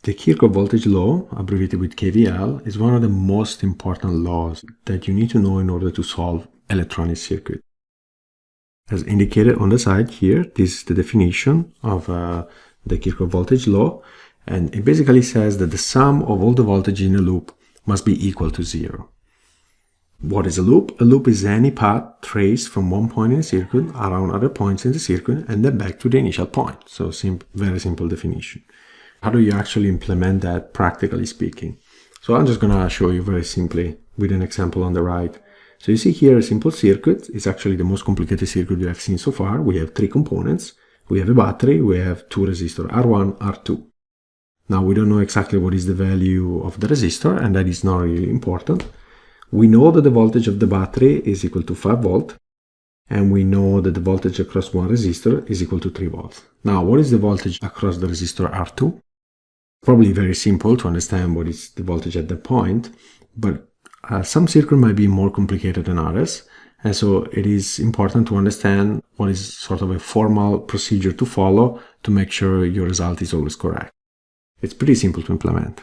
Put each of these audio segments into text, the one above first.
The Kirchhoff Voltage Law, abbreviated with KVL, is one of the most important laws that you need to know in order to solve electronic circuit. As indicated on the side here, this is the definition of the Kirchhoff Voltage Law, and it basically says that the sum of all the voltage in a loop must be equal to 0. What is a loop? A loop is any path traced from one point in the circuit around other points in the circuit and then back to the initial point. So very simple definition. How do you actually implement that practically speaking? So I'm just going to show you very simply with an example on the right. So you see here a simple circuit. It's actually the most complicated circuit we have seen so far. We have three components. We have a battery, we have two resistors, R1, R2. Now we don't know exactly what is the value of the resistor, and that is not really important. We know that the voltage of the battery is equal to 5 volts, and we know that the voltage across one resistor is equal to 3 volts. Now, what is the voltage across the resistor R2? Probably very simple to understand what is the voltage at that point, but some circuits might be more complicated than others, and so it is important to understand what is sort of a formal procedure to follow to make sure your result is always correct. It's pretty simple to implement.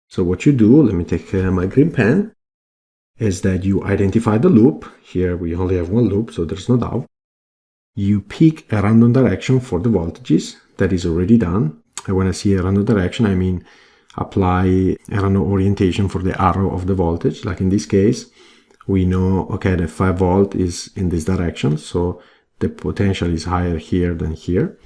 So what you do, let me take my green pen, is that you identify the loop. Here we only have one loop, so there's no doubt. You pick a random direction for the voltages. That is already done. And when I see a random direction, I mean apply a random orientation for the arrow of the voltage. Like in this case, we know, okay, the 5 volt is in this direction, so the potential is higher here than here.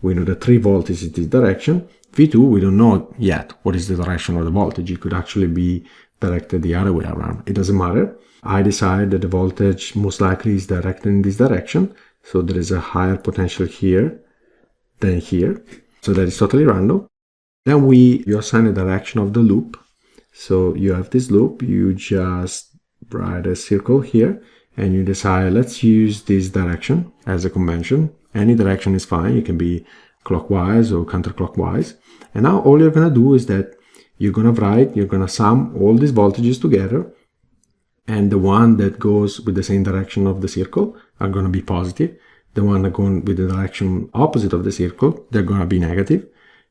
We know that 3 volt is in this direction. V2, we don't know yet what is the direction of the voltage. It could actually be directed the other way around. It doesn't matter. I decide that the voltage most likely is directed in this direction, so there is a higher potential here than here. So that is totally random. Then you assign a direction of the loop. So you have this loop, you just write a circle here, and you decide, let's use this direction as a convention. Any direction is fine. It can be clockwise or counterclockwise. And now all you're going to do is that you're going to sum all these voltages together, and the one that goes with the same direction of the circle are going to be positive. The one that goes with the direction opposite of the circle, they're going to be negative,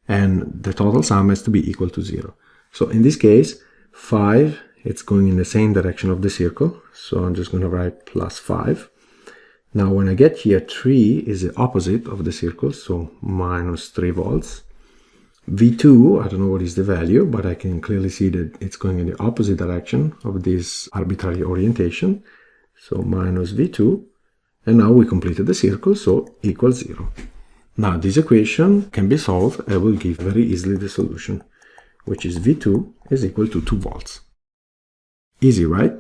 and the total sum has to be equal to 0. So in this case, 5, it's going in the same direction of the circle, so I'm just going to write plus 5. Now when I get here, 3 is the opposite of the circle, so minus 3 volts. V2, I don't know what is the value, but I can clearly see that it's going in the opposite direction of this arbitrary orientation. So minus V2. And now we completed the circle, so equals 0. Now this equation can be solved. I will give very easily the solution, which is V2 is equal to 2 volts. Easy, right?